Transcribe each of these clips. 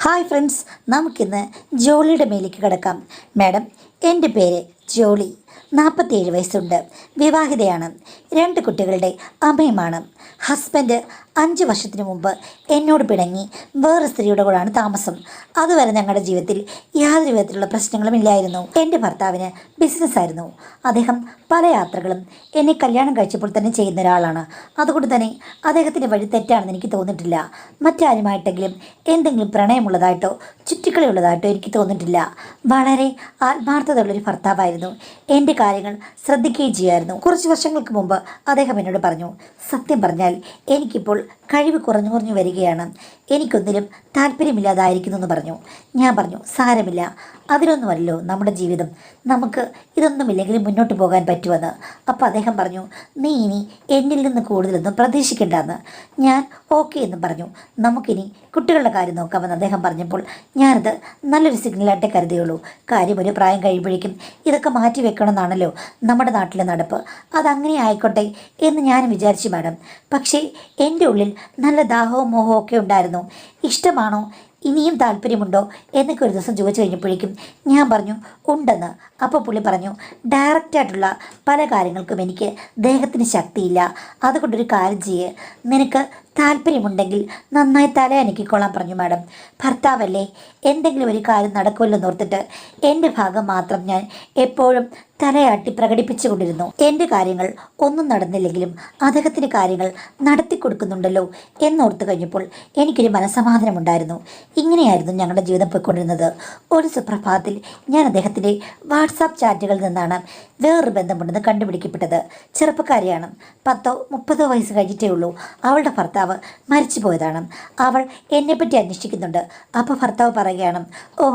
Hi friends, നമുക്കിന്ന് ജോളിയുടെ മേലേക്ക് കിടക്കാം. മാഡം, എൻ്റെ പേര് ജോളി, 47 വയസ്സുണ്ട്, വിവാഹിതയാണ്, 2 കുട്ടികളുടെ അമ്മയുമാണ്. ഹസ്ബൻഡ് 5 വർഷത്തിന് മുമ്പ് എന്നോട് പിണങ്ങി വേറെ സ്ത്രീയുടെ കൂടെയാണ് താമസം. അതുവരെ ഞങ്ങളുടെ ജീവിതത്തിൽ യാതൊരു വിധത്തിലുള്ള പ്രശ്നങ്ങളും ഇല്ലായിരുന്നു. എൻ്റെ ഭർത്താവിന് ബിസിനസ്സായിരുന്നു. അദ്ദേഹം പല യാത്രകളും എന്നെ കല്യാണം കഴിച്ചപ്പോൾ തന്നെ ചെയ്യുന്ന ഒരാളാണ്. അതുകൊണ്ട് തന്നെ അദ്ദേഹത്തിൻ്റെ വഴി തെറ്റാണെന്ന് എനിക്ക് തോന്നിയിട്ടില്ല. മറ്റാരുമായിട്ടെങ്കിലും എന്തെങ്കിലും പ്രണയമുള്ളതായിട്ടോ ചുറ്റിക്കളിയുള്ളതായിട്ടോ എനിക്ക് തോന്നിയിട്ടില്ല. വളരെ ആത്മാർത്ഥതയുള്ളൊരു ഭർത്താവായിരുന്നു. എൻ്റെ കാര്യങ്ങൾ ശ്രദ്ധിക്കുകയും ചെയ്യുമായിരുന്നു. കുറച്ച് വർഷങ്ങൾക്ക് മുമ്പ് അദ്ദേഹം എന്നോട് പറഞ്ഞു, സത്യം പറഞ്ഞാൽ എനിക്കിപ്പോൾ കഴിവ് കുറഞ്ഞു വരികയാണ്, എനിക്കൊന്നിലും താല്പര്യമില്ലാതായിരിക്കുന്നു എന്ന് പറഞ്ഞു. ഞാൻ പറഞ്ഞു, സാരമില്ല, അതിലൊന്നുമല്ലോ നമ്മുടെ ജീവിതം, നമുക്ക് ഇതൊന്നുമില്ലെങ്കിലും മുന്നോട്ട് പോകാൻ പറ്റുമെന്ന്. അപ്പോൾ അദ്ദേഹം പറഞ്ഞു, നീ ഇനി എന്നിൽ നിന്ന് കൂടുതലൊന്നും പ്രതീക്ഷിക്കേണ്ടെന്ന്. ഞാൻ ഓക്കെ എന്ന് പറഞ്ഞു. നമുക്കിനി കുട്ടികളുടെ കാര്യം നോക്കാമെന്ന് അദ്ദേഹം പറഞ്ഞപ്പോൾ ഞാനത് നല്ലൊരു സിഗ്നലായിട്ടേ കരുതിയുള്ളൂ. കാര്യം ഒരു പ്രായം കഴിയുമ്പോഴേക്കും ഇതൊക്കെ മാറ്റി വെക്കണമെന്നാണല്ലോ നമ്മുടെ നാട്ടിലെ നടപ്പ്. അതങ്ങനെ ആയിക്കോട്ടെ എന്ന് ഞാൻ വിചാരിച്ചു മാഡം. പക്ഷേ എൻ്റെ ഉള്ളിൽ നല്ല ദാഹവും മോഹവും ഒക്കെ ഉണ്ടായിരുന്നു. ഇഷ്ടമാണോ, ഇനിയും താല്പര്യമുണ്ടോ എന്നൊക്കെ ഒരു ദിവസം ചോദിച്ചു കഴിഞ്ഞപ്പോഴേക്കും ഞാൻ പറഞ്ഞു ഉണ്ടെന്ന്. അപ്പോൾ പുള്ളി പറഞ്ഞു, ഡയറക്റ്റായിട്ടുള്ള പല കാര്യങ്ങൾക്കും എനിക്ക് ദേഹത്തിന് ശക്തിയില്ല, അതുകൊണ്ടൊരു കാര്യം ചെയ്യ്, നിനക്ക് താല്പര്യമുണ്ടെങ്കിൽ നന്നായി തല അനക്കിക്കൊള്ളാൻ പറഞ്ഞു. മാഡം, ഭർത്താവല്ലേ, എന്തെങ്കിലും ഒരു കാര്യം നടക്കുമല്ലോ എന്നോർത്തിട്ട് എൻ്റെ ഭാഗം മാത്രം ഞാൻ എപ്പോഴും തലയാട്ടി പ്രകടിപ്പിച്ചു കൊണ്ടിരുന്നു. എൻ്റെ കാര്യങ്ങൾ ഒന്നും നടന്നില്ലെങ്കിലും അദ്ദേഹത്തിൻ്റെ കാര്യങ്ങൾ നടത്തി കൊടുക്കുന്നുണ്ടല്ലോ എന്നോർത്ത് കഴിഞ്ഞപ്പോൾ എനിക്കൊരു മനസ്സമാധാനമുണ്ടായിരുന്നു. ഇങ്ങനെയായിരുന്നു ഞങ്ങളുടെ ജീവിതം പോയിക്കൊണ്ടിരുന്നത്. ഒരു സുപ്രഭാതത്തിൽ ഞാൻ അദ്ദേഹത്തിൻ്റെ വാട്സാപ്പ് ചാറ്റുകളിൽ നിന്നാണ് വേറൊരു ബന്ധമുണ്ടെന്ന് കണ്ടുപിടിക്കപ്പെട്ടത്. ചെറുപ്പക്കാരിയാണ്, 10-30 വയസ്സ് കഴിഞ്ഞിട്ടേ ഉള്ളൂ. അവളുടെ ഭർത്താവ് മരിച്ചു പോയതാണ്. അവൾ എന്നെപ്പറ്റി അന്വേഷിക്കുന്നുണ്ട്. അപ്പോൾ ഭർത്താവ് പറയുകയാണ്, ഓ,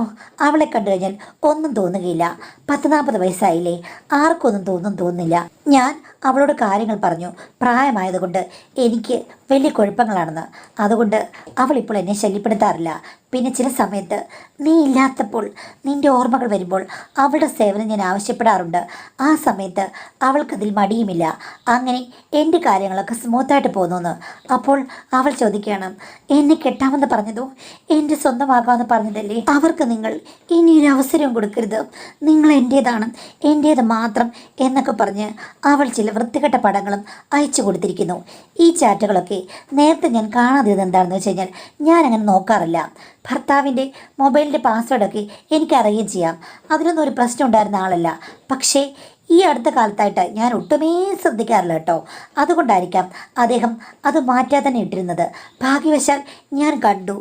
അവളെ കണ്ടു കഴിഞ്ഞാൽ ഒന്നും തോന്നുകയില്ല, 10-40 വയസ്സായില്ലേ, ആർക്കൊന്നും തോന്നുന്നില്ല. ഞാൻ അവളോട് കാര്യങ്ങൾ പറഞ്ഞു, പ്രായമായതുകൊണ്ട് എനിക്ക് വലിയ കുഴപ്പങ്ങളാണെന്ന്. അതുകൊണ്ട് അവളിപ്പോൾ എന്നെ ശല്യപ്പെടുത്താറില്ല. പിന്നെ ചില സമയത്ത് നീ ഇല്ലാത്തപ്പോൾ, നിൻ്റെ ഓർമ്മകൾ വരുമ്പോൾ അവളുടെ സേവനം ഞാൻ ആവശ്യപ്പെടാറുണ്ട്. ആ സമയത്ത് അവൾക്കതിൽ മടിയുമില്ല. അങ്ങനെ എൻ്റെ കാര്യങ്ങളൊക്കെ സ്മൂത്തായിട്ട് പോകുന്നു. അപ്പോൾ അവൾ ചോദിക്കുകയാണ്, എന്നെ കെട്ടാമെന്ന് പറഞ്ഞതോ, എൻ്റെ സ്വന്തമാകാമെന്ന് പറഞ്ഞതല്ലേ, അവർക്ക് നിങ്ങൾ ഇനിയൊരു അവസരവും കൊടുക്കരുത്, നിങ്ങൾ എൻ്റേതാണ്, എൻ്റേത് മാത്രം എന്നൊക്കെ പറഞ്ഞ് അവൾ ചില വൃത്തികെട്ട പടങ്ങളും അയച്ചു കൊടുത്തിരിക്കുന്നു. ഈ ചാറ്റുകളൊക്കെ നേരത്തെ ഞാൻ കാണാതിരുന്നത് എന്താണെന്ന് വെച്ച് കഴിഞ്ഞാൽ ഞാനങ്ങനെ നോക്കാറില്ല. ഭർത്താവിൻ്റെ മൊബൈലിൻ്റെ പാസ്വേഡൊക്കെ എനിക്കറിയുകയും ചെയ്യാം. അതിനൊന്നും ഒരു പ്രശ്നം ഉണ്ടായിരുന്ന ആളല്ല. പക്ഷേ ഈ അടുത്ത കാലത്തായിട്ട് ഞാൻ ഒട്ടുമേ ശ്രദ്ധിക്കാറില്ല കേട്ടോ. അതുകൊണ്ടായിരിക്കാം അദ്ദേഹം അത് മാറ്റാതെ തന്നെ ഇട്ടിരുന്നത്. ഭാഗ്യവശാൽ ഞാൻ കണ്ടു.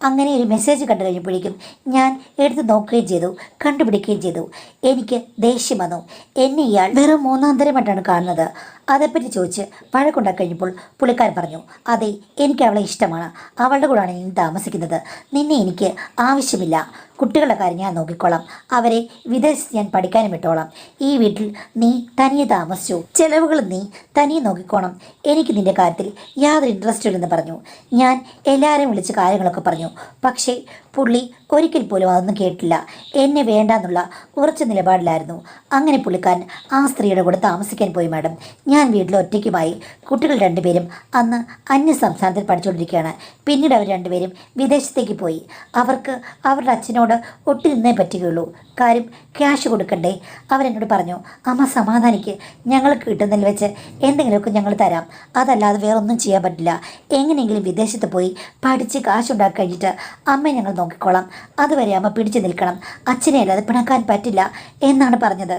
അങ്ങനെ ഒരു മെസ്സേജ് കണ്ടു കഴിഞ്ഞപ്പോഴേക്കും ഞാൻ എടുത്ത് നോക്കുകയും ചെയ്തു, കണ്ടുപിടിക്കുകയും ചെയ്തു. എനിക്ക് ദേഷ്യം വന്നു. എന്നെ ഇയാൾ വെറും 3ാം തരമായിട്ടാണ് കാണുന്നത്. അതേപ്പറ്റി ചോദിച്ച് വഴക്കുണ്ടാക്കി കഴിഞ്ഞപ്പോൾ പുള്ളിക്കാരൻ പറഞ്ഞു, അതെ, എനിക്ക് അവളെ ഇഷ്ടമാണ്, അവളുടെ കൂടെയാണ് ഞാൻ താമസിക്കുന്നത്, നിന്നെ എനിക്ക് ആവശ്യമില്ല, കുട്ടികളുടെ കാര്യം ഞാൻ നോക്കിക്കോളാം, അവരെ വിദേശത്ത് ഞാൻ പഠിക്കാനും വിട്ടോളാം, ഈ വീട്ടിൽ നീ തനിയെ താമസിച്ചു, ചിലവുകൾ നീ തനിയെ നോക്കിക്കോണം, എനിക്ക് നിൻ്റെ കാര്യത്തിൽ യാതൊരു ഇൻട്രസ്റ്റും ഇല്ലെന്ന് പറഞ്ഞു. ഞാൻ എല്ലാവരെയും വിളിച്ച് കാര്യങ്ങളൊക്കെ പറഞ്ഞു. പക്ഷേ പുള്ളി ഒരിക്കൽ പോലും അതൊന്നും കേട്ടില്ല. എന്നെ വേണ്ടാന്നുള്ള ഉറച്ച നിലപാടിലായിരുന്നു. അങ്ങനെ പുള്ളിക്കാരൻ ആ സ്ത്രീയുടെ കൂടെ താമസിക്കാൻ പോയി. മാഡം, ഞാൻ വീട്ടിൽ ഒറ്റയ്ക്കുമായി. കുട്ടികൾ 2 പേരും അന്ന് അന്യ സംസ്ഥാനത്തിൽ പഠിച്ചുകൊണ്ടിരിക്കുകയാണ്. പിന്നീട് അവർ 2 പേരും വിദേശത്തേക്ക് പോയി. അവർക്ക് അവരുടെ അച്ഛനോട് ഒട്ടി നിന്നേ പറ്റുകയുള്ളൂ. കാര്യം ക്യാഷ് കൊടുക്കണ്ടേ. അവരെന്നോട് പറഞ്ഞു, അമ്മ സമാധാനിക്ക്, ഞങ്ങൾക്ക് കിട്ടുന്നതിൽ വെച്ച് എന്തെങ്കിലുമൊക്കെ ഞങ്ങൾ തരാം, അതല്ലാതെ വേറൊന്നും ചെയ്യാൻ പറ്റില്ല, എങ്ങനെയെങ്കിലും വിദേശത്ത് പോയി പഠിച്ച് കാശുണ്ടാക്കി കഴിഞ്ഞിട്ട് അമ്മയെ ഞങ്ങൾ നോക്കിക്കോളാം, അതുവരെ അമ്മ പിടിച്ചു നിൽക്കണം, അച്ഛനെ അല്ലാതെ പിണക്കാൻ പറ്റില്ല എന്നാണ് പറഞ്ഞത്.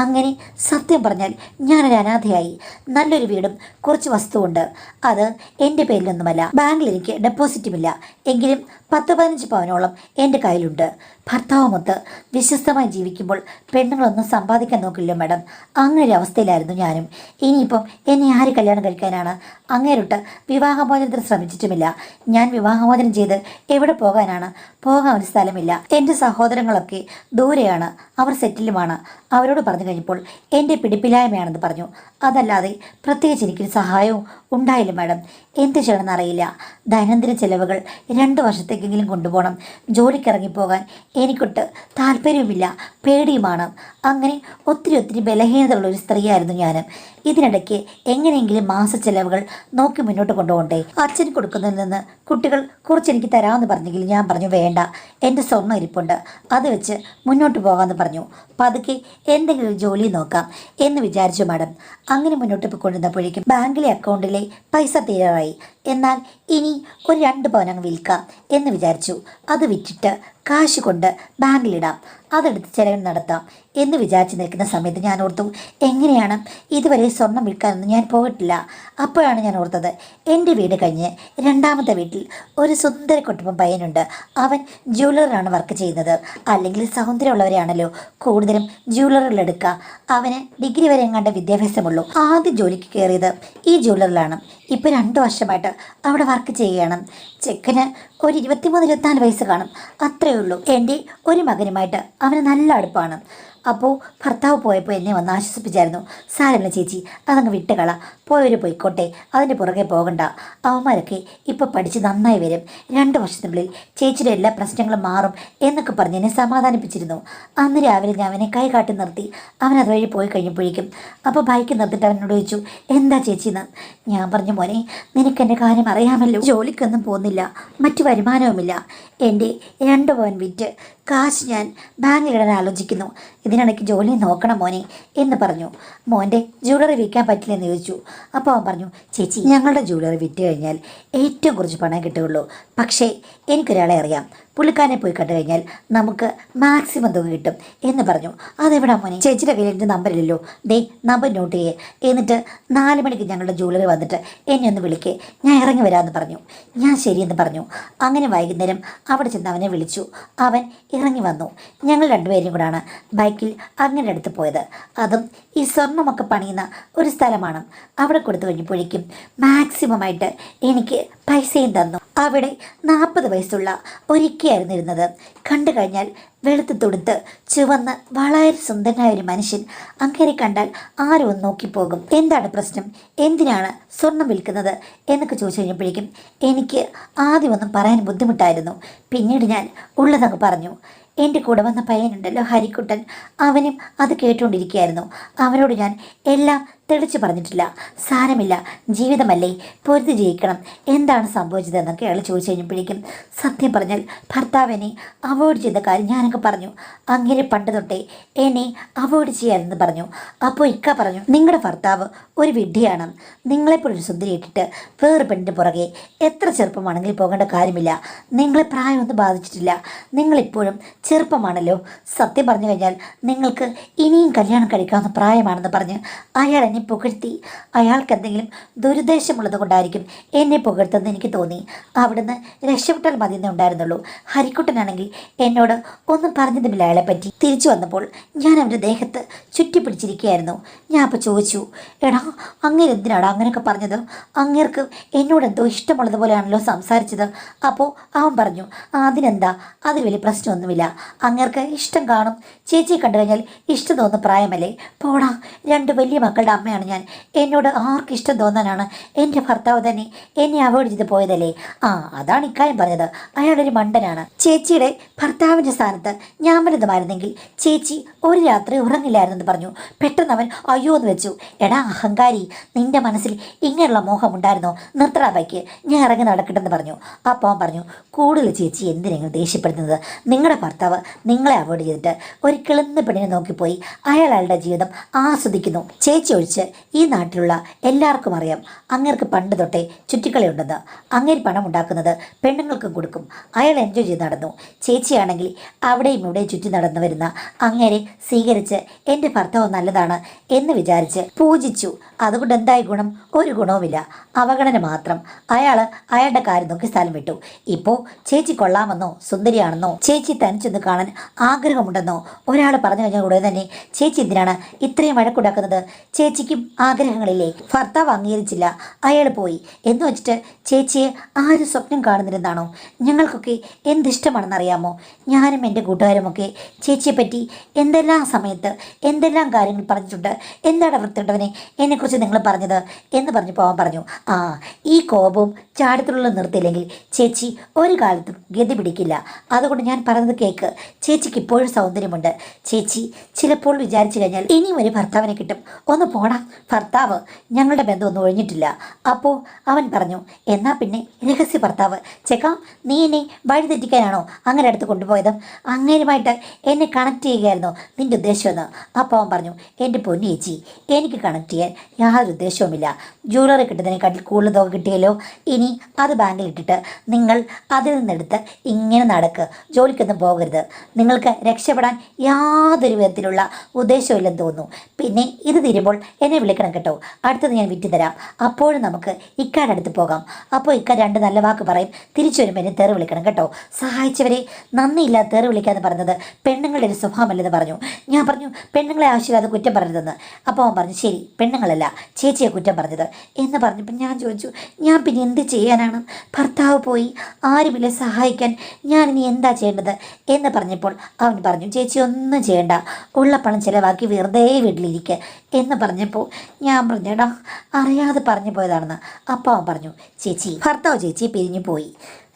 അങ്ങനെ സത്യം പറഞ്ഞാൽ ഞാനൊരു അനാഥയായി. നല്ലൊരു വീടും കുറച്ച് വസ്തുവുണ്ട്. അത് എൻ്റെ പേരിലൊന്നുമല്ല, ബാങ്കിൽ എനിക്ക് ഡെപ്പോസിറ്റുമില്ല, എങ്കിലും 10-15 പവനോളം എൻ്റെ കയ്യിലുണ്ട്. ഭർത്താവുമൊത്ത് വിശ്വസ്തമായി ജീവിക്കുമ്പോൾ പെണ്ണുങ്ങളൊന്നും സമ്പാദിക്കാൻ നോക്കില്ല മാഡം. അങ്ങനെ ഒരു അവസ്ഥയിലായിരുന്നു ഞാനും. ഇനിയിപ്പം എന്നെ ആര് കല്യാണം കഴിക്കാനാണ്? അങ്ങേരോട്ട് വിവാഹമോചനത്തിന് ശ്രമിച്ചിട്ടുമില്ല. ഞാൻ വിവാഹമോചനം ചെയ്ത് എവിടെ പോകാനാണ്? പോകാൻ ഒരു സ്ഥലമില്ല. എൻ്റെ സഹോദരങ്ങളൊക്കെ ദൂരെയാണ്, അവർ സെറ്റിലുമാണ്. അവരോട് പറഞ്ഞു കഴിഞ്ഞപ്പോൾ എൻ്റെ പിടിപ്പില്ലായ്മയാണെന്ന് പറഞ്ഞു. അതല്ലാതെ പ്രത്യേകിച്ച് എനിക്കൊരു സഹായവും ഉണ്ടായില്ല മാഡം. എന്ത് ചെയ്യണമെന്ന് അറിയില്ല. ദൈനംദിന ചെലവുകൾ 2 വർഷത്തേക്കെങ്കിലും കൊണ്ടുപോകണം. ജോലിക്കിറങ്ങിപ്പോകാൻ എനിക്കൊട്ട് താല്പര്യവുമില്ല, പേടിയുമാണ്. അങ്ങനെ ഒത്തിരി ബലഹീനതയുള്ളൊരു സ്ത്രീയായിരുന്നു ഞാൻ. ഇതിനിടയ്ക്ക് എങ്ങനെയെങ്കിലും മാസ ചെലവുകൾ നോക്കി മുന്നോട്ട് കൊണ്ടുപോകണ്ടേ. അച്ഛന് കൊടുക്കുന്നതിൽ നിന്ന് കുട്ടികൾ കുറച്ച് എനിക്ക് തരാമെന്ന് പറഞ്ഞെങ്കിൽ ഞാൻ പറഞ്ഞു വേണ്ട, എൻ്റെ സ്വർണ്ണം ഇരിപ്പുണ്ട്, അത് വെച്ച് മുന്നോട്ട് പോകാമെന്ന് പറഞ്ഞു. പതുക്കെ എന്തെങ്കിലും ഒരു ജോലി നോക്കാം എന്ന് വിചാരിച്ചു മാഡം. അങ്ങനെ മുന്നോട്ട് പോയിക്കൊണ്ടിരുന്നപ്പോഴേക്കും ബാങ്കിലെ അക്കൗണ്ടിലെ പൈസ തീരാറായി. എന്നാൽ ഇനി ഒരു 2 പവൻ അങ്ങ് വിൽക്കാം എന്ന് വിചാരിച്ചു. അത് വിറ്റിട്ട് കാശ് കൊണ്ട് ബാങ്കിലിടാം, അതെടുത്ത് ചെലവിന് നടത്താം എന്ന് വിചാരിച്ച് നിൽക്കുന്ന സമയത്ത് ഞാൻ ഓർത്തു, എങ്ങനെയാണ് ഇതുവരെ സ്വർണം വിൽക്കാനൊന്നും ഞാൻ പോയിട്ടില്ല. അപ്പോഴാണ് ഞാൻ ഓർത്തത്, എൻ്റെ വീട് കഴിഞ്ഞ് 2ാമത്തെ വീട്ടിൽ ഒരു സുന്ദര കുട്ടുമ്പം പയ്യനുണ്ട്. അവൻ ജ്വല്ലറിലാണ് വർക്ക് ചെയ്യുന്നത്. അല്ലെങ്കിൽ സൗന്ദര്യമുള്ളവരെയാണല്ലോ കൂടുതലും ജ്വല്ലറിലെടുക്കുക. അവന് ഡിഗ്രി വരെ എങ്ങാണ്ട് വിദ്യാഭ്യാസമുള്ളൂ. ആദ്യം ജോലിക്ക് കയറിയത് ഈ ജ്വല്ലറിലാണ്. ഇപ്പോൾ 2 വർഷമായിട്ട് അവിടെ വർക്ക് ചെയ്യുകയാണ്. ചെക്കന് ഒരു 23-24 വയസ്സ് കാണും, അത്രയേ ഉള്ളൂ. എൻ്റെ ഒരു മകനുമായിട്ട് അവന് നല്ല അടുപ്പാണ്. അപ്പോൾ ഭർത്താവ് പോയപ്പോൾ എന്നെ വന്ന് ആശ്വസിപ്പിച്ചായിരുന്നു. സാരമില്ല ചേച്ചി, അതങ്ങ് വിട്ടുകള, പോയവർ പോയിക്കോട്ടെ, അതിൻ്റെ പുറകെ പോകണ്ട. അവന്മാരൊക്കെ ഇപ്പോൾ പഠിച്ച് നന്നായി വരും. 2 വർഷത്തിനുള്ളിൽ ചേച്ചിയുടെ എല്ലാ പ്രശ്നങ്ങളും മാറും എന്നൊക്കെ പറഞ്ഞ് എന്നെ സമാധാനിപ്പിച്ചിരുന്നു. അന്ന് രാവിലെ ഞാൻ അവനെ കൈ കാട്ടി നിർത്തി. അവൻ അതുവഴി പോയി കഴിഞ്ഞപ്പോഴേക്കും അപ്പോൾ ബൈക്ക് നിർത്തിയിട്ട് അവനോട് ചോദിച്ചു, എന്താ ചേച്ചിന്ന്. ഞാൻ പറഞ്ഞു, മോനെ നിനക്കെൻ്റെ കാര്യം അറിയാമല്ലോ, ജോലിക്കൊന്നും പോകുന്നില്ല, മറ്റു വരുമാനവുമില്ല. എൻ്റെ 2 പവൻ വിറ്റ് കാശ് ഞാൻ ബാങ്കിലിടാൻ ആലോചിക്കുന്നു. ഇതിനിടയ്ക്ക് ജോലി നോക്കണം മോനെ എന്ന് പറഞ്ഞു. മോൻ്റെ ജ്വല്ലറി വിൽക്കാൻ പറ്റില്ലെന്ന് ചോദിച്ചു. അപ്പോൾ അവൻ പറഞ്ഞു, ചേച്ചി ഞങ്ങളുടെ ജ്വല്ലറി വിറ്റ് കഴിഞ്ഞാൽ ഏറ്റവും കുറച്ച് പണം കിട്ടുകയുള്ളൂ. പക്ഷേ എനിക്കൊരാളെ അറിയാം, പുള്ളിക്കാരനെ പോയി കണ്ടു കഴിഞ്ഞാൽ നമുക്ക് മാക്സിമം തുക കിട്ടും എന്ന് പറഞ്ഞു. അതെവിടാ മോനെ, ചേച്ചിയുടെ കയ്യിൽ എൻ്റെ നമ്പറില്ലല്ലോ, ദേ നമ്പർ നോട്ട് ചെയ്യേ, എന്നിട്ട് 4 മണിക്ക് ഞങ്ങളുടെ ജ്വല്ലറി വന്നിട്ട് എന്നെ ഒന്ന് വിളിക്കേ, ഞാൻ ഇറങ്ങി വരാമെന്ന് പറഞ്ഞു. ഞാൻ ശരിയെന്ന് പറഞ്ഞു. അങ്ങനെ വൈകുന്നേരം അവിടെ ചെന്ന് അവനെ വിളിച്ചു. അവൻ ഇറങ്ങി വന്നു. ഞങ്ങൾ 2 പേരും കൂടാണ് ബൈക്കിൽ അങ്ങനെ അടുത്ത് പോയത്. അതും ഈ സ്വർണ്ണമൊക്കെ പണിയുന്ന ഒരു സ്ഥലമാണ്. അവിടെ കൊടുത്തു കഴിഞ്ഞപ്പോഴേക്കും മാക്സിമമായിട്ട് എനിക്ക് പൈസയും തന്നു. അവിടെ 40 വയസ്സുള്ള ഒരിക്കയായിരുന്നു ഇരുന്നത്. കണ്ടു കഴിഞ്ഞാൽ വെളുത്ത് തൊടുത്ത് ചുവന്ന് വളരെ സുന്ദരനായ ഒരു മനുഷ്യൻ. അങ്ങനെ കണ്ടാൽ ആരും ഒന്ന് നോക്കിപ്പോകും. എന്താണ് പ്രശ്നം, എന്തിനാണ് സ്വർണം വിൽക്കുന്നത് എന്നൊക്കെ ചോദിച്ചു കഴിഞ്ഞപ്പോഴേക്കും എനിക്ക് ആദ്യമൊന്നും പറയാൻ ബുദ്ധിമുട്ടായിരുന്നു. പിന്നീട് ഞാൻ ഉള്ളതങ്ങ് പറഞ്ഞു. എൻ്റെ കൂടെ വന്ന പയ്യനുണ്ടല്ലോ ഹരിക്കുട്ടൻ, അവനും അത് കേട്ടുകൊണ്ടിരിക്കുകയായിരുന്നു. അവനോട് ഞാൻ എല്ലാം തെളിച്ച് പറഞ്ഞിട്ടില്ല. സാരമില്ല, ജീവിതമല്ലേ, പൊരുതി ജയിക്കണം, എന്താണ് സംഭവിച്ചതെന്നൊക്കെ അയാൾ ചോദിച്ചു കഴിഞ്ഞപ്പോഴേക്കും സത്യം പറഞ്ഞാൽ ഭർത്താവിനെ അവോയ്ഡ് ചെയ്ത കാര്യം ഞാനൊക്കെ പറഞ്ഞു. അങ്ങനെ പണ്ട് തൊട്ടേ എന്നെ അവോയ്ഡ് ചെയ്യാനെന്ന് പറഞ്ഞു. അപ്പോൾ ഇക്ക പറഞ്ഞു, നിങ്ങളുടെ ഭർത്താവ് ഒരു വിഡ്ഢിയാണ്, നിങ്ങളെപ്പോഴൊരു സുന്ദരി ഇട്ടിട്ട് വേറെ പെണ്ണിൻ്റെ പുറകെ എത്ര ചെറുപ്പമാണെങ്കിലും പോകേണ്ട കാര്യമില്ല. നിങ്ങളെ പ്രായമൊന്നും ബാധിച്ചിട്ടില്ല, നിങ്ങളിപ്പോഴും ചെറുപ്പമാണല്ലോ. സത്യം പറഞ്ഞു കഴിഞ്ഞാൽ നിങ്ങൾക്ക് ഇനിയും കല്യാണം കഴിക്കാവുന്ന പ്രായമാണെന്ന് പറഞ്ഞ് അയാൾ എന്നെ പുകഴ്ത്തി. അയാൾക്ക് എന്തെങ്കിലും ദുരുദ്ദേശമുള്ളത് കൊണ്ടായിരിക്കും എന്നെ പുകഴ്ത്തെന്ന് എനിക്ക് തോന്നി. അവിടുന്ന് രക്ഷപ്പെട്ടാൽ മതിയെന്നേ ഉണ്ടായിരുന്നുള്ളൂ. ഹരിക്കുട്ടനാണെങ്കിൽ എന്നോട് ഒന്നും പറഞ്ഞതുമില്ല അയാളെ പറ്റി. തിരിച്ചു വന്നപ്പോൾ ഞാൻ അവൻ്റെ ദേഹത്ത് ചുറ്റിപ്പിടിച്ചിരിക്കുകയായിരുന്നു. ഞാൻ അപ്പോൾ ചോദിച്ചു, എടാ അങ്ങേര് എന്തിനാടാ അങ്ങനെയൊക്കെ പറഞ്ഞത്, അങ്ങേർക്ക് എന്നോട് എന്തോ ഇഷ്ടമുള്ളതുപോലെയാണല്ലോ സംസാരിച്ചത്. അപ്പോൾ അവൻ പറഞ്ഞു, അതിനെന്താ, അതിൽ വലിയ പ്രശ്നമൊന്നുമില്ല, അങ്ങേർക്ക് ഇഷ്ടം കാണും, ചേച്ചിയെ കണ്ടു കഴിഞ്ഞാൽ ഇഷ്ടം തോന്നുന്ന പ്രായമല്ലേ, പോടാ, 2 വലിയ മക്കളുടെ അമ്മയാണ് ഞാൻ, എന്നോട് ആർക്ക് ഇഷ്ടം തോന്നാനാണ്, എൻ്റെ ഭർത്താവ് തന്നെ എന്നെ അവോയ്ഡ് ചെയ്ത് പോയതല്ലേ. അതാണ് ഇക്കാര്യം പറഞ്ഞത്, അയാളൊരു മണ്ടനാണ്. ചേച്ചിയുടെ ഭർത്താവിൻ്റെ സ്ഥാനത്ത് ഞാൻ വലുതുമായിരുന്നെങ്കിൽ ചേച്ചി ഒരു രാത്രി ഉറങ്ങില്ലായിരുന്നെന്ന് പറഞ്ഞു. പെട്ടെന്ന് അവൻ അയ്യോ എന്ന് വെച്ചു. എടാ അഹങ്കാരി, നിന്റെ മനസ്സിൽ ഇങ്ങനെയുള്ള മോഹമുണ്ടായിരുന്നോ, നിർത്തടാ ബൈക്ക്, ഞാൻ ഇറങ്ങി നടക്കട്ടെന്ന് പറഞ്ഞു. അപ്പോൾ അവൻ പറഞ്ഞു, കൂടുതൽ ചേച്ചി എന്തിനെങ്കിലും ദേഷ്യപ്പെടുന്നത്, നിങ്ങളുടെ ഭർത്താവ് നിങ്ങളെ അവോയ്ഡ് ചെയ്തിട്ട് ഒരു കിളുന്ന പെണ്ണിനെ നോക്കിപ്പോയി അയാളുടെ ജീവിതം ആസ്വദിക്കുന്നു. ചേച്ചി ഒഴിച്ച് ഈ നാട്ടിലുള്ള എല്ലാവർക്കും അറിയാം അങ്ങേർക്ക് പണ്ട് തൊട്ടേ ചുറ്റിക്കളിയുണ്ടെന്ന്. അങ്ങേര് പണം ഉണ്ടാക്കുന്നത് പെണ്ണുങ്ങൾക്കും കൊടുക്കും, അയാൾ എൻജോയ് ചെയ്ത് നടന്നു. ചേച്ചിയാണെങ്കിൽ അവിടെയും ഇവിടെയും ചുറ്റി നടന്നു വരുന്ന അങ്ങേരെ സ്വീകരിച്ച് എൻ്റെ ഭർത്താവ് നല്ലതാണ് എന്ന് വിചാരിച്ച് പൂജിച്ചു. അതുകൊണ്ട് എന്തായി ഗുണം, ഒരു ഗുണവുമില്ല, അവഗണന മാത്രം. അയാളുടെ കാര്യം നോക്കി സ്ഥലം വിട്ടു. ഇപ്പോൾ ചേച്ചി കൊള്ളാമെന്നോ സുന്ദരിയാണെന്നോ ചേച്ചി തനിച്ചൊന്ന് കാണാൻ ആഗ്രഹമുണ്ടെന്നോ ഒരാൾ പറഞ്ഞു കഴിഞ്ഞാൽ ഉടനെ തന്നെ ചേച്ചി എന്തിനാണ് ഇത്രയും വഴക്കുണ്ടാക്കുന്നത്, ചേച്ചിക്കും ആഗ്രഹങ്ങളില്ലേ. ഭർത്താവ് അംഗീകരിച്ചില്ല, അയാൾ പോയി എന്ന് വെച്ചിട്ട് ചേച്ചിയെ ആരും സ്വപ്നം കാണുന്നില്ലെന്നാണോ? ഞങ്ങൾക്കൊക്കെ എന്തിഷ്ടമാണെന്നറിയാമോ? ഞാനും എൻ്റെ കൂട്ടുകാരുമൊക്കെ ചേച്ചിയെപ്പറ്റി എന്തെല്ലാം സമയത്ത് എന്തെല്ലാം കാര്യങ്ങൾ പറഞ്ഞിട്ടുണ്ട്, എന്താണ് വൃത്തിയുണ്ടവനെ എന്നെക്കുറിച്ച് നിങ്ങൾ പറഞ്ഞത് എന്ന് പറഞ്ഞപ്പോൾ അവൻ പറഞ്ഞു, ആ ഈ കോപവും ചാടത്തിലുള്ള നിർത്തിയില്ലെങ്കിൽ ചേച്ചി ഒരു കാലത്തും ഗതി പിടിക്കില്ല. അതുകൊണ്ട് ഞാൻ പറയുന്നത് കേൾക്ക്. ചേച്ചിക്ക് ഇപ്പോഴും സൗന്ദര്യമുണ്ട്. ചേച്ചി ചിലപ്പോൾ വിചാരിച്ചു കഴിഞ്ഞാൽ ഇനിയും ഒരു ഭർത്താവിനെ കിട്ടും. ഒന്ന് പോടാ, ഭർത്താവ് ഞങ്ങളുടെ ബന്ധം ഒന്നും ഒഴിഞ്ഞിട്ടില്ല. അപ്പോൾ അവൻ പറഞ്ഞു, എന്നാൽ പിന്നെ രഹസ്യ ഭർത്താവ്. ചെക്ക, നീ എന്നെ വഴി തെറ്റിക്കാനാണോ അങ്ങനെ അടുത്ത് കൊണ്ടുപോയത്? അങ്ങേരുമായിട്ട് എന്നെ കണക്ട് ചെയ്യുകയായിരുന്നോ നിൻ്റെ ഉദ്ദേശമെന്ന്? അപ്പോൾ അവൻ പറഞ്ഞു, എൻ്റെ പൊന്നു ചേച്ചി, എനിക്ക് കണക്ട് ചെയ്യാൻ യാതൊരു ഉദ്ദേശവുമില്ല. ജ്വല്ലറി കിട്ടുന്നതിനെക്കാട്ടിൽ കൂടുതൽ തുക കിട്ടിയല്ലോ. ഇനി അത് ബാങ്കിലിട്ടിട്ട് നിങ്ങൾ അതിൽ നിന്നെടുത്ത് ഇങ്ങനെ നടക്ക്, ജോലിക്കൊന്നും പോകരുത്. നിങ്ങൾക്ക് രക്ഷപ്പെടാൻ യാതൊരു വിധത്തിലുള്ള ഉദ്ദേശമില്ലെന്ന് തോന്നുന്നു. പിന്നെ ഇത് തീരുമ്പോൾ എന്നെ വിളിക്കണം കേട്ടോ. അടുത്തത് ഞാൻ വിറ്റ് തരാം. അപ്പോഴും നമുക്ക് ഇക്കാരുടെ അടുത്ത് പോകാം. അപ്പോൾ ഇക്ക രണ്ട് നല്ല വാക്ക് പറയും. തിരിച്ചു വരുമ്പോൾ എന്നെ തെറി വിളിക്കണം കേട്ടോ. സഹായിച്ചവരെ നന്ദിയില്ലാതെ തെറി വിളിക്കാന്ന് പറഞ്ഞത് പെണ്ണുങ്ങളുടെ ഒരു സ്വഭാവമല്ലെന്ന് പറഞ്ഞു. ഞാൻ പറഞ്ഞു, പെണ്ണുങ്ങളെ ആവശ്യമില്ലാതെ കുറ്റം പറയരുതെന്ന്. അപ്പോൾ അവൻ പറഞ്ഞു, ശരി, പെണ്ണുങ്ങളല്ല ചേച്ചിയെ കുറ്റം പറഞ്ഞത് എന്ന് പറഞ്ഞപ്പോൾ ഞാൻ ചോദിച്ചു, ഞാൻ പിന്നെ എന്ത് ചെയ്യാനാണ്? ഭർത്താവ് പോയി, ആരുമില്ല സഹായിക്കാൻ, ഞാനിനി എന്താ ചെയ്യേണ്ടത് എന്ന് പറഞ്ഞപ്പോൾ അവൻ പറഞ്ഞു, ചേച്ചി ഒന്നും ചെയ്യണ്ട, ഉള്ള പണം ചിലവാക്കി വെറുതെ വീട്ടിലിരിക്കുക എന്ന് പറഞ്ഞപ്പോൾ ഞാൻ പറഞ്ഞേടാ അറിയാതെ പറഞ്ഞു പോയതാണെന്ന്. അപ്പോൾ അവൻ പറഞ്ഞു, ചേച്ചി ഭർത്താവ് ചേച്ചിയെ പിരിഞ്ഞു പോയി,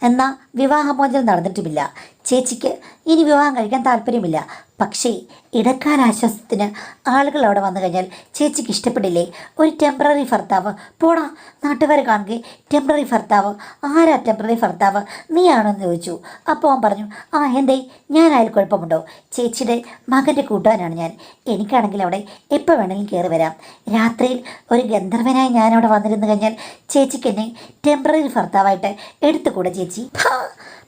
എന്നാൽ വിവാഹമോചനം നടന്നിട്ടുമില്ല. ചേച്ചിക്ക് ഇനി വിവാഹം കഴിക്കാൻ താല്പര്യമില്ല. പക്ഷേ ഇടക്കാലാശ്വാസത്തിന് ആളുകൾ അവിടെ വന്നു കഴിഞ്ഞാൽ ചേച്ചിക്ക് ഇഷ്ടപ്പെടില്ലേ? ഒരു ടെമ്പററി ഭർത്താവ്. പോടാ, നാട്ടുകാർ കാണുകയെ ടെമ്പററി ഭർത്താവ്. ആരാ ടെമ്പററി ഭർത്താവ്? നീയാണെന്ന് ചോദിച്ചു. അപ്പോൾ അവൻ പറഞ്ഞു, ആ എന്തേ, ഞാനായാലും കുഴപ്പമുണ്ടോ? ചേച്ചിയുടെ മകൻ്റെ കൂട്ടുകാരനാണ് ഞാൻ. എനിക്കാണെങ്കിൽ അവിടെ എപ്പോൾ വേണമെങ്കിലും കയറി വരാം. രാത്രിയിൽ ഒരു ഗന്ധർവനായി ഞാനവിടെ വന്നിരുന്നു കഴിഞ്ഞാൽ ചേച്ചിക്ക് എന്നെ ടെമ്പററി ഭർത്താവായിട്ട് എടുത്തുകൂടെ ചേച്ചി?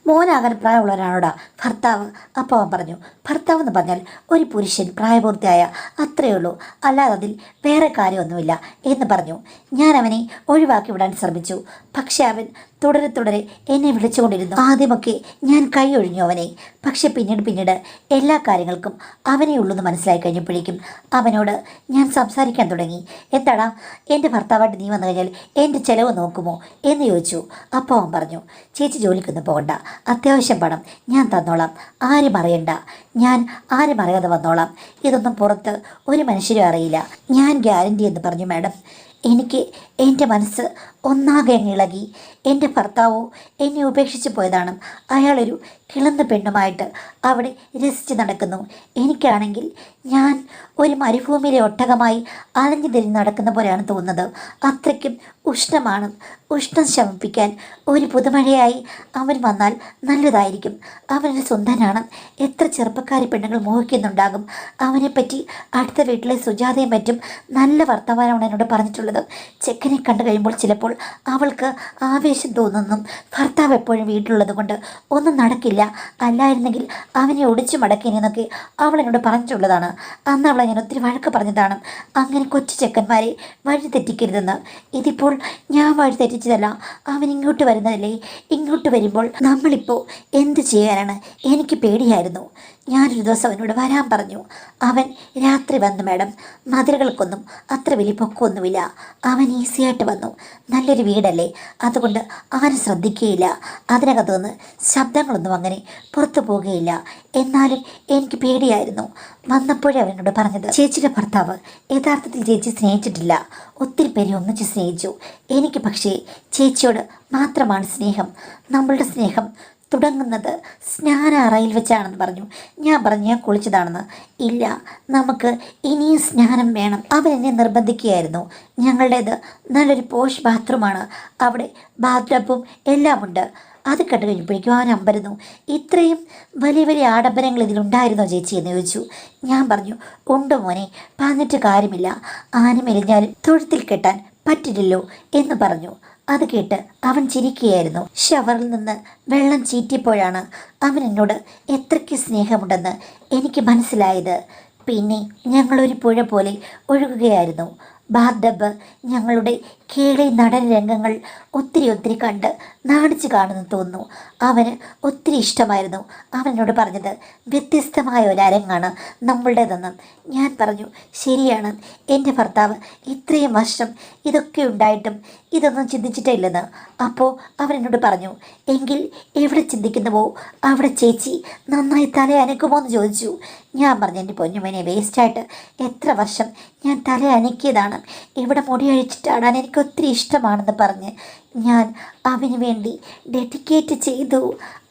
മോനാകാൻ പ്രായമുള്ളവരാണോടാ ഭർത്താവ്? അപ്പോൾ അവൻ പറഞ്ഞു, ഭർത്താവ് എന്ന് പറഞ്ഞാൽ ഒരു പുരുഷൻ പ്രായപൂർത്തിയായ അത്രയേ ഉള്ളൂ, അല്ലാതെ അതിൽ വേറെ കാര്യമൊന്നുമില്ല എന്ന് പറഞ്ഞു. ഞാൻ അവനെ ഒഴിവാക്കി വിടാൻ ശ്രമിച്ചു. പക്ഷെ അവൻ തുടരെ എന്നെ വിളിച്ചുകൊണ്ടിരുന്നു. ആദ്യമൊക്കെ ഞാൻ കൈ ഒഴിഞ്ഞു അവനെ. പക്ഷെ പിന്നീട് എല്ലാ കാര്യങ്ങൾക്കും അവനെ ഉള്ളൂന്ന് മനസ്സിലായി കഴിഞ്ഞപ്പോഴേക്കും അവനോട് ഞാൻ സംസാരിക്കാൻ തുടങ്ങി. എന്താടാ, എൻ്റെ ഭർത്താവായിട്ട് നീ വന്നു കഴിഞ്ഞാൽ എൻ്റെ ചിലവ് നോക്കുമോ എന്ന് ചോദിച്ചു. അപ്പോൾ അവൻ പറഞ്ഞു, ചേച്ചി ജോലിക്കൊന്നും പോകണ്ട, അത്യാവശ്യം പണം ഞാൻ തന്നോളാം, ആരും അറിയണ്ട, ഞാൻ ആരും അറിയാതെ വന്നോളാം, ഇതൊന്നും പുറത്ത് ഒരു മനുഷ്യരും അറിയില്ല, ഞാൻ ഗ്യാരണ്ടി എന്ന് പറഞ്ഞു. മാഡം, എനിക്ക് എൻ്റെ മനസ്സ് ഒന്നാകെ ഇളകി. എൻ്റെ ഭർത്താവോ എന്നെ ഉപേക്ഷിച്ച് പോയതാണ്. അയാളൊരു കിളന്ന പെണ്ണുമായിട്ട് അവിടെ രസിച്ച് നടക്കുന്നു. എനിക്കാണെങ്കിൽ ഞാൻ ഒരു മരുഭൂമിയിലെ ഒട്ടകമായി അലഞ്ഞു തിരിഞ്ഞ് നടക്കുന്ന പോലെയാണ് തോന്നുന്നത്. അത്രയ്ക്കും ഉഷ്ണമാണ്. ഉഷ്ണം ശമിപ്പിക്കാൻ ഒരു പുതുമഴയായി അവൻ വന്നാൽ നല്ലതായിരിക്കും. അവനൊരു സുന്ദരനാണ്. എത്ര ചെറുപ്പക്കാരി പെണ്ണുങ്ങൾ മോഹിക്കുന്നുണ്ടാകും അവനെപ്പറ്റി. അടുത്ത വീട്ടിലെ സുജാതയും മറ്റും നല്ല വർത്തമാനമാണ് എന്നോട് പറഞ്ഞിട്ടുള്ളത്. ചെക്കനെ കണ്ടു കഴിയുമ്പോൾ ചിലപ്പോൾ അവൾക്ക് ആവേശം തോന്നുന്നു. ഭർത്താവ് എപ്പോഴും വീട്ടിലുള്ളത് കൊണ്ട് ഒന്നും നടക്കില്ല, അല്ലായിരുന്നെങ്കിൽ അവനെ ഒടിച്ചു മടക്കിയെന്നൊക്കെ അവൾ എന്നോട് പറഞ്ഞിട്ടുള്ളതാണ്. അന്ന് അവളെ ഞാൻ ഒത്തിരി വഴക്ക് പറഞ്ഞതാണ്, അങ്ങനെ കൊച്ചു ചെക്കന്മാരെ വഴി തെറ്റിക്കരുതെന്ന്. ഇതിപ്പോൾ ഞാൻ വഴി തെറ്റിച്ചതല്ല, അവൻ ഇങ്ങോട്ട് വരുന്നതല്ലേ. ഇങ്ങോട്ട് വരുമ്പോൾ നമ്മളിപ്പോൾ എന്ത് ചെയ്യാനാണ്? എനിക്ക് പേടിയായിരുന്നു. ഞാനൊരു ദിവസം അവനോട് വരാൻ പറഞ്ഞു. അവൻ രാത്രി വന്നു. മാഡം, മതിലുകൾക്കൊന്നും അത്ര വലിയ പൊക്കമൊന്നുമില്ല. അവൻ ഈസിയായിട്ട് വന്നു. നല്ലൊരു വീടല്ലേ, അതുകൊണ്ട് ആരും ശ്രദ്ധിക്കുകയില്ല. അതിനകത്ത് നിന്ന് ശബ്ദങ്ങളൊന്നും അങ്ങനെ പുറത്തു പോകുകയില്ല. എന്നാലും എനിക്ക് പേടിയായിരുന്നു. വന്നപ്പോഴേ അവനോട് പറഞ്ഞത്, ചേച്ചിയുടെ ഭർത്താവ് യഥാർത്ഥത്തിൽ ചേച്ചി സ്നേഹിച്ചിട്ടില്ല, ഒത്തിരി പേരെ ഒന്നിച്ച് സ്നേഹിച്ചു. എനിക്ക് പക്ഷേ ചേച്ചിയോട് മാത്രമാണ് സ്നേഹം. നമ്മളുടെ സ്നേഹം തുടങ്ങുന്നത് സ്നാനാറയിൽ വെച്ചാണെന്ന് പറഞ്ഞു. ഞാൻ പറഞ്ഞു, ഞാൻ കുളിച്ചതാണെന്ന്. ഇല്ല, നമുക്ക് ഇനിയും സ്നാനം വേണം. അവൻ എന്നെ നിർബന്ധിക്കുകയായിരുന്നു. ഞങ്ങളുടേത് നല്ലൊരു പോഷ് ബാത്റൂമാണ്, അവിടെ ബാത്ടബും എല്ലാം ഉണ്ട്. അത് കേട്ട് കഴിഞ്ഞപ്പോഴേക്കും അവൻ അമ്പരുന്നു. ഇത്രയും വലിയ വലിയ ആഡംബരങ്ങൾ ഇതിലുണ്ടായിരുന്നോ ചേച്ചി എന്ന് ചോദിച്ചു. ഞാൻ പറഞ്ഞു, ഉണ്ട് മോനെ, പറഞ്ഞിട്ട് കാര്യമില്ല, ആന മെലിഞ്ഞാലും തൊഴുത്തിൽ കെട്ടാൻ പറ്റില്ലല്ലോ എന്ന് പറഞ്ഞു. അത് കേട്ട് അവൻ ചിരിക്കുകയായിരുന്നു. ഷവറിൽ നിന്ന് വെള്ളം ചീറ്റിയപ്പോഴാണ് അവൻ എന്നോട് എത്രയ്ക്ക് സ്നേഹമുണ്ടെന്ന് എനിക്ക് മനസ്സിലായത്. പിന്നെ ഞങ്ങളൊരു പുഴ പോലെ ഒഴുകുകയായിരുന്നു. ബാർഡബ്, ഞങ്ങളുടെ കേളി നടൻ രംഗങ്ങൾ ഒത്തിരി കണ്ട് നാണിച്ച് കാണുന്നു തോന്നുന്നു. അവന് ഒത്തിരി ഇഷ്ടമായിരുന്നു. അവനോട് പറഞ്ഞത് വ്യത്യസ്തമായ ഒരു അരങ്ങാണ് നമ്മളുടേതെന്ന്. ഞാൻ പറഞ്ഞു, ശരിയാണ്, എൻ്റെ ഭർത്താവ് ഇത്രയും വർഷം ഇതൊക്കെ ഉണ്ടായിട്ടും ഇതൊന്നും ചിന്തിച്ചിട്ടേ ഇല്ലെന്ന്. അപ്പോൾ അവനെന്നോട് പറഞ്ഞു, എങ്കിൽ എവിടെ ചിന്തിക്കുന്നുവോ അവിടെ ചേച്ചി നന്നായി തല അനക്കുമോ എന്ന് ചോദിച്ചു. ഞാൻ പറഞ്ഞു, എൻ്റെ പൊന്നുമനെ, വേസ്റ്റായിട്ട് എത്ര വർഷം ഞാൻ തല അനക്കിയതാണ്. ഇവിടെ മുടി അഴിച്ചിട്ടാടാൻ എനിക്ക് ഒത്തിരി ഇഷ്ടമാണെന്ന് പറഞ്ഞ് ഞാൻ അവന് വേണ്ടി ഡെഡിക്കേറ്റ് ചെയ്തു.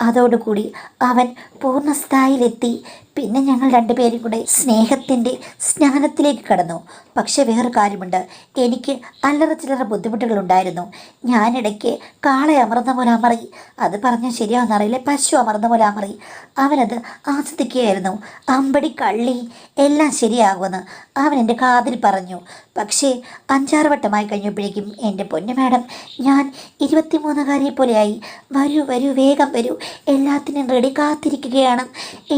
അതോടുകൂടി അവൻ പൂർണ്ണസ്ഥായിലെത്തി. പിന്നെ ഞങ്ങൾ രണ്ടുപേരും കൂടെ സ്നേഹത്തിൻ്റെ സ്നാനത്തിലേക്ക് കടന്നു. പക്ഷെ വേറെ കാര്യമുണ്ട്, എനിക്ക് അല്ലറ ചില്ലറ ബുദ്ധിമുട്ടുകളുണ്ടായിരുന്നു. ഞാനിടയ്ക്ക് കാളെ അമർന്ന പോലെ അമറി. അത് പറഞ്ഞാൽ ശരിയാവുന്നറിയില്ല, പശു അമർന്ന പോലെ അമറി. അവനത് ആസ്വദിക്കുകയായിരുന്നു. അമ്പടി കള്ളി, എല്ലാം ശരിയാകുമെന്ന് അവൻ എൻ്റെ കാതിൽ പറഞ്ഞു. പക്ഷേ 5-6 വട്ടമായി കഴിഞ്ഞപ്പോഴേക്കും, എൻ്റെ പൊന്നു മാഡം, ഞാൻ 23-കാരിയെ പോലെയായി. വരൂ വരൂ, വേഗം വരൂ, എല്ലാത്തിനും റെഡി, കാത്തിരിക്കുകയാണ്.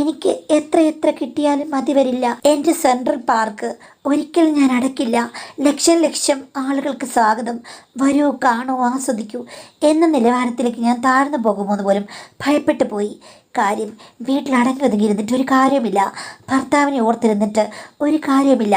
എനിക്ക് എത്ര കിട്ടിയാലും മതി വരില്ല. എൻ്റെ സെൻട്രൽ പാർക്ക് ഒരിക്കലും ഞാൻ അടയ്ക്കില്ല. ലക്ഷം ആളുകൾക്ക് സ്വാഗതം. വരൂ, കാണൂ, ആസ്വദിക്കൂ എന്ന നിലവാരത്തിലേക്ക് ഞാൻ താഴ്ന്നു പോകുമോ എന്ന് പോലും ഭയപ്പെട്ടു പോയി. കാര്യം, വീട്ടിലടങ്ങി ഒതുങ്ങിയിരുന്നിട്ട് ഒരു കാര്യമില്ല. ഭർത്താവിനെ ഓർത്തിരുന്നിട്ട് ഒരു കാര്യമില്ല.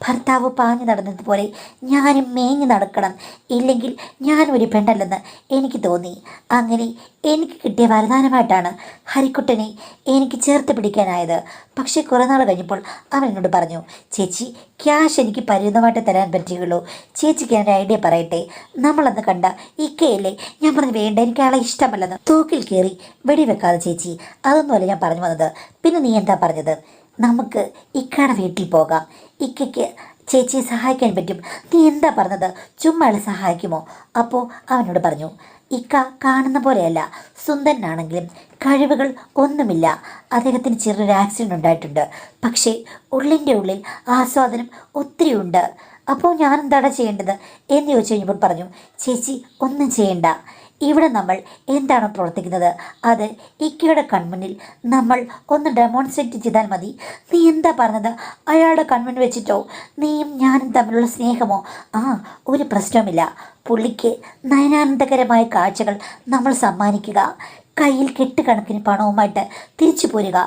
ഭർത്താവ് പാഞ്ഞു നടന്നതുപോലെ ഞാനും മേഞ്ഞു നടക്കണം. ഇല്ലെങ്കിൽ ഞാനൊരു പെണ്ണല്ലെന്ന് എനിക്ക് തോന്നി. അങ്ങനെ എനിക്ക് കിട്ടിയ വരദാനമായിട്ടാണ് ഹരിക്കുട്ടനെ എനിക്ക് ചേർത്ത് പിടിക്കാനായത്. പക്ഷേ കുറേ നാൾ കഴിഞ്ഞപ്പോൾ അവൻ എന്നോട് പറഞ്ഞു, ചേച്ചി, ക്യാഷ് എനിക്ക് പരിമിതമായിട്ട് തരാൻ പറ്റുകയുള്ളൂ. ചേച്ചിക്ക് ഞാൻ ഐഡിയ പറയട്ടെ. നമ്മളന്ന് കണ്ട ഇക്കയല്ലേ? ഞാൻ പറഞ്ഞു, വേണ്ട, എനിക്ക് ആളെ ഇഷ്ടമല്ലെന്ന്. തൂക്കിൽ കയറി വെടിവെക്കാതെ ചേച്ചി, അതൊന്നുമല്ല ഞാൻ പറഞ്ഞു വന്നത്. പിന്നെ നീ എന്താ പറഞ്ഞത്? നമുക്ക് ഇക്കയുടെ വീട്ടിൽ പോകാം, ഇക്കയ്ക്ക് ചേച്ചിയെ സഹായിക്കാൻ പറ്റും. നീ എന്താ പറഞ്ഞത്? ചുമ്മാ ആളെ സഹായിക്കുമോ? അപ്പോൾ അവനോട് പറഞ്ഞു, ഇക്ക കാണുന്ന പോലെയല്ല, സുന്ദരനാണെങ്കിലും കഴിവുകൾ ഒന്നുമില്ല. അദ്ദേഹത്തിന് ചെറിയൊരു ആക്സിഡൻ്റ് ഉണ്ടായിട്ടുണ്ട്. പക്ഷേ ഉള്ളിൻ്റെ ഉള്ളിൽ ആസ്വാദനം ഒത്തിരി ഉണ്ട്. അപ്പോൾ ഞാൻ എന്താണ് ചെയ്യേണ്ടത് എന്ന് ചോദിച്ചു കഴിഞ്ഞപ്പോൾ പറഞ്ഞു, ചേച്ചി ഒന്നും ചെയ്യണ്ട. ഇവിടെ നമ്മൾ എന്താണോ പ്രവർത്തിക്കുന്നത് അത് ഇക്കയുടെ കൺമുന്നിൽ നമ്മൾ ഒന്ന് ഡെമോൺസ്ട്രേറ്റ് ചെയ്താൽ മതി. നീ എന്താ പറഞ്ഞത്? അയാളുടെ കൺമുന്നിൽ വെച്ചിട്ടോ നീയും ഞാനും തമ്മിലുള്ള സ്നേഹമോ? ഒരു പ്രശ്നവുമില്ല. പുള്ളിക്ക് നയനാനന്ദകരമായ കാഴ്ചകൾ നമ്മൾ സമ്മാനിക്കുക, കയ്യിൽ കെട്ടുകണക്കിന് പണവുമായിട്ട് തിരിച്ചു പോരുക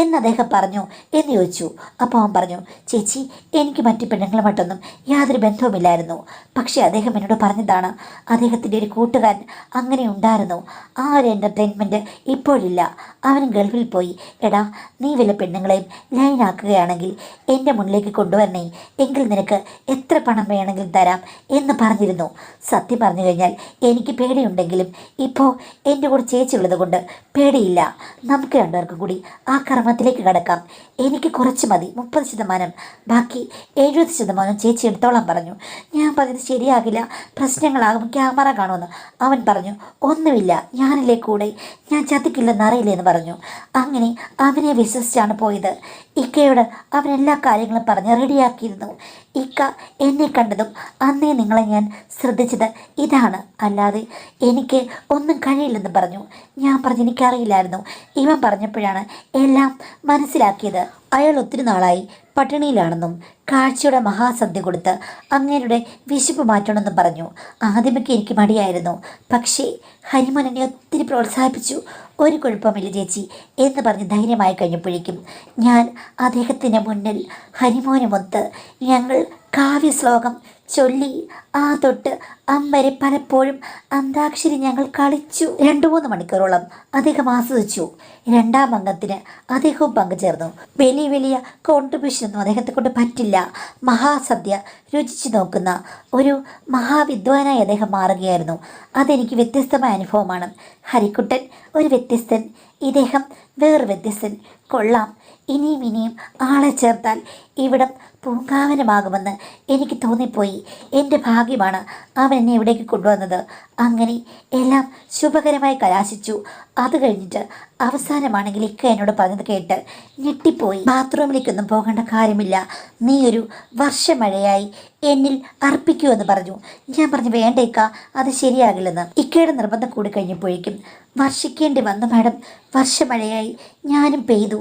എന്ന് അദ്ദേഹം പറഞ്ഞു എന്ന് ചോദിച്ചു. അപ്പോൾ അവൻ പറഞ്ഞു, ചേച്ചി, എനിക്ക് മറ്റു പെണ്ണുങ്ങളുമായിട്ടൊന്നും യാതൊരു ബന്ധവുമില്ലായിരുന്നു. പക്ഷേ അദ്ദേഹം എന്നോട് പറഞ്ഞതാണ്, അദ്ദേഹത്തിൻ്റെ ഒരു കൂട്ടുകാരൻ അങ്ങനെ ഉണ്ടായിരുന്നു. ആ ഒരു എൻ്റർടൈൻമെൻറ്റ് ഇപ്പോഴില്ല. അവൻ ഗൾഫിൽ പോയി. എടാ, നീ വല്ല പെണ്ണുങ്ങളെയും ലൈനാക്കുകയാണെങ്കിൽ എൻ്റെ മുന്നിലേക്ക് കൊണ്ടുവരണേ, എങ്കിൽ നിനക്ക് എത്ര പണം വേണമെങ്കിലും തരാം എന്ന് പറഞ്ഞിരുന്നു. സത്യം പറഞ്ഞു കഴിഞ്ഞാൽ എനിക്ക് പേടിയുണ്ടെങ്കിലും ഇപ്പോൾ എൻ്റെ കൂടെ ചേച്ചിയുള്ളത് കൊണ്ട് പേടിയില്ല. നമുക്ക് രണ്ടുപേർക്കും കൂടി ആ കർമ്മത്തിലേക്ക് കടക്കാം. എനിക്ക് കുറച്ച് മതി, 30%, ബാക്കി 70% ചേച്ചി എടുത്തോളാൻ പറഞ്ഞു. ഞാൻ പറഞ്ഞത് ശരിയാകില്ല, പ്രശ്നങ്ങളാകും, ക്യാമറ കാണുമെന്ന് അവൻ പറഞ്ഞു. ഒന്നുമില്ല, ഞാനില്ലേ കൂടെ, ഞാൻ ചതിക്കില്ലെന്ന് അറിയില്ലെന്ന് പറഞ്ഞു. അങ്ങനെ അവനെ വിശ്വസിച്ചാണ് പോയത്. ഇക്കയോട് അവൻ എല്ലാ കാര്യങ്ങളും പറഞ്ഞ് റെഡിയാക്കിയിരുന്നു. ഇക്ക എന്നെ കണ്ടതും അന്നേ നിങ്ങളെ ഞാൻ ശ്രദ്ധിച്ചത് ഇതാണ്, അല്ലാതെ എനിക്ക് ഒന്നും കഴിയില്ലെന്ന് പറഞ്ഞു. ഞാൻ പറഞ്ഞു, എനിക്കറിയില്ലായിരുന്നു. ഇവൻ പറഞ്ഞപ്പോഴാണ് എല്ലാം മനസ്സിലാക്കിയത്. അയാൾ ഒത്തിരി നാളായി പട്ടിണിയിലാണെന്നും കാഴ്ചയുടെ മഹാസദ്യ കൊടുത്ത് അങ്ങേരുടെ വിശപ്പ് മാറ്റണമെന്നും പറഞ്ഞു. ആദ്യമൊക്കെ എനിക്ക് മടിയായിരുന്നു. പക്ഷേ ഹരിമോൻ എന്നെ ഒത്തിരി പ്രോത്സാഹിപ്പിച്ചു. ഒരു കുഴപ്പമില്ല ചേച്ചി എന്ന് പറഞ്ഞ് ധൈര്യമായി കഴിഞ്ഞപ്പോഴേക്കും ഞാൻ അദ്ദേഹത്തിന് മുന്നിൽ ഹരിമോനുമൊത്ത് ഞങ്ങൾ കാവ്യശ്ലോകം ചൊല്ലി ആ തൊട്ട് വരെ പലപ്പോഴും അന്താക്ഷരി ഞങ്ങൾ കളിച്ചു. 2-3 മണിക്കൂറോളം അദ്ദേഹം ആസ്വദിച്ചു. 2ാം അംഗത്തിന് അദ്ദേഹവും പങ്കുചേർന്നു. വലിയ കോൺട്രിബ്യൂഷനൊന്നും അദ്ദേഹത്തെ കൊണ്ട് പറ്റില്ല. മഹാസദ്യ രുചിച്ചു നോക്കുന്ന ഒരു മഹാവിദ്വാനായി അദ്ദേഹം മാറുകയായിരുന്നു. അതെനിക്ക് വ്യത്യസ്തമായ അനുഭവമാണ്. ഹരിക്കുട്ടൻ ഒരു വ്യത്യസ്തൻ, ഇദ്ദേഹം വേറൊരു വ്യത്യസ്തൻ. കൊള്ളാം, ഇനിയും ആളെ ചേർത്താൽ ഇവിടം പൂങ്കാവനമാകുമെന്ന് എനിക്ക് തോന്നിപ്പോയി. എൻ്റെ ഭാഗ്യമാണ് അവൻ എന്നെ ഇവിടേക്ക് കൊണ്ടുവന്നത്. അങ്ങനെ എല്ലാം ശുഭകരമായി കലാശിച്ചു. അത് കഴിഞ്ഞിട്ട് അവസാനമാണെങ്കിൽ ഇക്ക എന്നോട് പറഞ്ഞത് കേട്ട് ഞെട്ടിപ്പോയി. ബാത്റൂമിലേക്കൊന്നും പോകേണ്ട കാര്യമില്ല, നീ ഒരു വർഷമഴയായി എന്നിൽ അർപ്പിക്കുമെന്ന് പറഞ്ഞു. ഞാൻ പറഞ്ഞു വേണ്ട ഇക്ക, അത് ശരിയാകില്ലെന്ന്. ഇക്കയുടെ നിർബന്ധം കൂടി കഴിഞ്ഞപ്പോഴേക്കും വർഷിക്കേണ്ടി വന്നു മാഡം. വർഷമഴയായി ഞാനും പെയ്തു.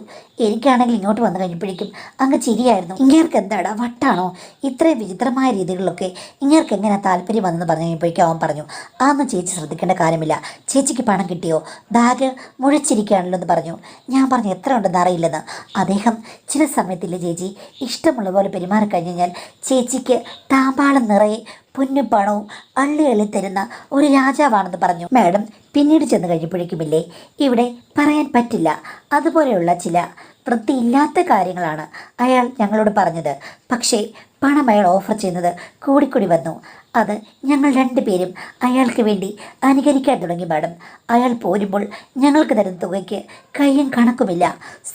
എനിക്കാണെങ്കിൽ ഇങ്ങോട്ട് വന്നു കഴിഞ്ഞപ്പോഴേക്കും അങ്ങ് ചിരിയായിരുന്നു. ഇങ്ങേർക്ക് എന്താടാ വട്ടാണോ? ഇത്രയും വിചിത്രമായ രീതികളിലൊക്കെ ഇങ്ങേർക്ക് എങ്ങനെ താല്പര്യം വന്നെന്ന് പറഞ്ഞു കഴിഞ്ഞപ്പോഴേക്കും അവൻ പറഞ്ഞു, അതൊന്നും ചേച്ചി ശ്രദ്ധിക്കേണ്ട കാര്യമില്ല. ചേച്ചിക്ക് പണം കിട്ടിയോ? ബാഗ് മുഴച്ചിരിക്കുകയാണല്ലോ എന്ന് പറഞ്ഞു. ഞാൻ പറഞ്ഞു എത്ര ഉണ്ടെന്ന് അറിയില്ലെന്ന്. അദ്ദേഹം ചില സമയത്തില്ലേ ചേച്ചി, ഇഷ്ടമുള്ള പോലെ പെരുമാറിക്കഴിഞ്ഞ് കഴിഞ്ഞാൽ ചേച്ചിക്ക് താമ്പാളം നിറയെ പൊന്നും പണവും അള്ളി അള്ളി തരുന്ന ഒരു രാജാവാണെന്ന് പറഞ്ഞു. മാഡം പിന്നീട് ചെന്ന് കഴിഞ്ഞപ്പോഴേക്കുമില്ലേ, ഇവിടെ പറയാൻ പറ്റില്ല, അതുപോലെയുള്ള ചില വൃത്തിയില്ലാത്ത കാര്യങ്ങളാണ് അയാൾ ഞങ്ങളോട് പറഞ്ഞത്. പക്ഷേ പണം അയാൾ ഓഫർ ചെയ്യുന്നത് കൂടിക്കൂടി വന്നു. അത് ഞങ്ങൾ രണ്ടുപേരും അയാൾക്ക് വേണ്ടി അനുകരിക്കാൻ തുടങ്ങി മാഡം. അയാൾ പോരുമ്പോൾ ഞങ്ങൾക്ക് തരുന്ന തുകയ്ക്ക് കയ്യും കണക്കുമില്ല.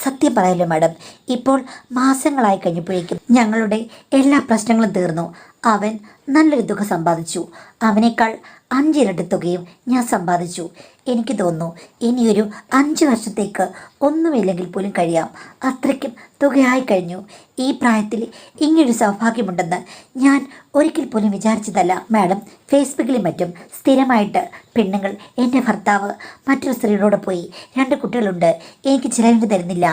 സത്യം പറയല്ലോ മാഡം, ഇപ്പോൾ മാസങ്ങളായി കഴിഞ്ഞപ്പോഴേക്കും ഞങ്ങളുടെ എല്ലാ പ്രശ്നങ്ങളും തീർന്നു. അവൻ നല്ലൊരു തുക സമ്പാദിച്ചു. അവനേക്കാൾ 5 ഇരട്ടി തുകയും ഞാൻ സമ്പാദിച്ചു. എനിക്ക് തോന്നുന്നു ഇനിയൊരു 5 വർഷത്തേക്ക് ഒന്നുമില്ലെങ്കിൽ പോലും കഴിയാം. അത്രയ്ക്കും തുകയായി കഴിഞ്ഞു. ഈ പ്രായത്തിൽ ഇങ്ങനൊരു സൗഭാഗ്യമുണ്ടെന്ന് ഞാൻ ഒരിക്കൽ പോലും വിചാരിച്ചതല്ല മാഡം. ഫേസ്ബുക്കിലും മറ്റും സ്ഥിരമായിട്ട് പെണ്ണുങ്ങൾ എൻ്റെ ഭർത്താവ് മറ്റൊരു സ്ത്രീയോട് പോയി, 2 കുട്ടികളുണ്ട്, എനിക്ക് ചിലവിന് തരുന്നില്ല,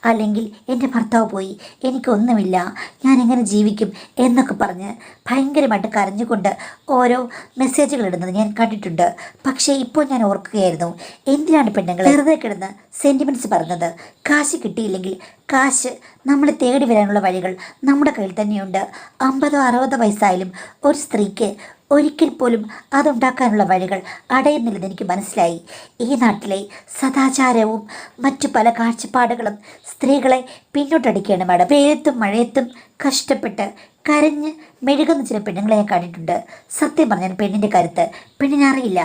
അല്ലെങ്കിൽ എൻ്റെ ഭർത്താവ് പോയി, എനിക്കൊന്നുമില്ല, ഞാൻ എങ്ങനെ ജീവിക്കും എന്നൊക്കെ പറഞ്ഞ് ഭയങ്കരമായിട്ട് കരഞ്ഞുകൊണ്ട് ഓരോ മെസ്സേജുകൾ ഇടുന്നത് ഞാൻ കണ്ടിട്ടുണ്ട്. പക്ഷേ ഇപ്പോൾ ഞാൻ ഓർക്കുകയായിരുന്നു, എന്തിനാണ് പെണ്ണുങ്ങൾ വെറുതെ കിടന്ന് സെൻറ്റിമെൻറ്റ്സ് പറഞ്ഞത്? കാശ് കിട്ടിയില്ലെങ്കിൽ കാശ് നമ്മളെ തേടി വരാനുള്ള വഴികൾ നമ്മുടെ കയ്യിൽ തന്നെയുണ്ട്. 50 60 വയസ്സായാലും ഒരു സ്ത്രീക്ക് ഒരിക്കൽ പോലും അതുണ്ടാക്കാനുള്ള വഴികൾ അടയുന്നില്ലെന്ന് എനിക്ക് മനസ്സിലായി. ഈ നാട്ടിലെ സദാചാരവും മറ്റു പല കാഴ്ചപ്പാടുകളും സ്ത്രീകളെ പിന്നോട്ടടിക്കുകയാണ് മാഡം. വെയിലത്തും മഴയത്തും കഷ്ടപ്പെട്ട് കരഞ്ഞ് മെഴുകുന്ന ചില പെണ്ണുങ്ങളെ ഞാൻ കണ്ടിട്ടുണ്ട്. സത്യം പറഞ്ഞാൽ പെണ്ണിൻ്റെ കരുത്ത് പെണ്ണിനറിയില്ല.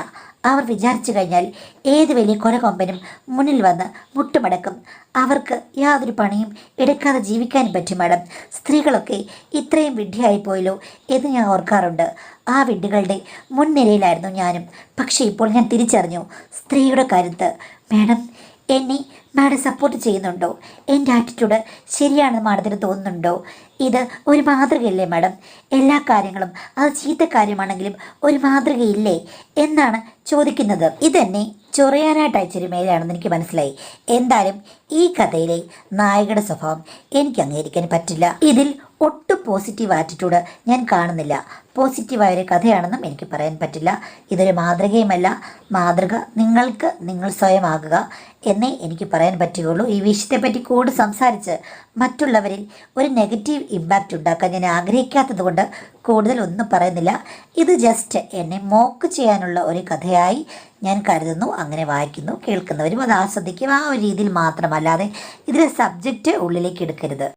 അവർ വിചാരിച്ചു കഴിഞ്ഞാൽ ഏത് വലിയ കൊലകൊമ്പനും മുന്നിൽ വന്ന് മുട്ടുമടക്കും. അവർക്ക് യാതൊരു പണിയും എടുക്കാതെ ജീവിക്കാനും പറ്റും മാഡം. സ്ത്രീകളൊക്കെ ഇത്രയും വിഡ്ഢിയായി പോയല്ലോ എന്ന് ഞാൻ ഓർക്കാറുണ്ട്. ആ വിഡ്ഢികളുടെ മുൻനിരയിലായിരുന്നു ഞാനും. പക്ഷേ ഇപ്പോൾ ഞാൻ തിരിച്ചറിഞ്ഞു സ്ത്രീയുടെ കരുത്ത്. മാഡം എന്നെ മാഡം സപ്പോർട്ട് ചെയ്യുന്നുണ്ടോ? എൻ്റെ ആറ്റിറ്റ്യൂഡ് ശരിയാണെന്ന് മാഡത്തിന് തോന്നുന്നുണ്ടോ? ഇത് ഒരു മാതൃകയല്ലേ മാഡം? എല്ലാ കാര്യങ്ങളും അത് ചീത്ത കാര്യമാണെങ്കിലും ഒരു മാതൃകയില്ലേ എന്നാണ് ചോദിക്കുന്നത്. ഇതെന്നെ ചൊറിയാനായിട്ട് അയച്ചൊരു മെയിലാണെന്ന് എനിക്ക് മനസ്സിലായി. എന്തായാലും ഈ കഥയിലെ നായകയുടെ സ്വഭാവം എനിക്ക് അംഗീകരിക്കാൻ പറ്റില്ല. ഇതിൽ ഒട്ടും പോസിറ്റീവ് ആറ്റിറ്റ്യൂഡ് ഞാൻ കാണുന്നില്ല. പോസിറ്റീവായൊരു കഥയാണെന്നും എനിക്ക് പറയാൻ പറ്റില്ല. ഇതൊരു മാതൃകയുമല്ല. മാതൃക നിങ്ങൾക്ക് നിങ്ങൾ സ്വയമാകുക എന്നേ എനിക്ക് പറയാൻ പറ്റുകയുള്ളൂ. ഈ വിഷയത്തെപ്പറ്റി കൂടുതൽ സംസാരിച്ച് മറ്റുള്ളവരിൽ ഒരു നെഗറ്റീവ് ഇമ്പാക്റ്റ് ഉണ്ടാക്കാൻ ഞാൻ ആഗ്രഹിക്കാത്തത് കൊണ്ട് കൂടുതൽ ഒന്നും പറയുന്നില്ല. ഇത് ജസ്റ്റ് എന്നെ മോക്ക് ചെയ്യാനുള്ള ഒരു കഥയായി ഞാൻ കരുതുന്നു. അങ്ങനെ വായിക്കുന്നു, കേൾക്കുന്നവരും അത് ആസ്വദിക്കും. ആ ഒരു രീതിയിൽ മാത്രമല്ലാതെ ഇതിലെ സബ്ജക്റ്റ് ഉള്ളിലേക്ക് എടുക്കരുത്.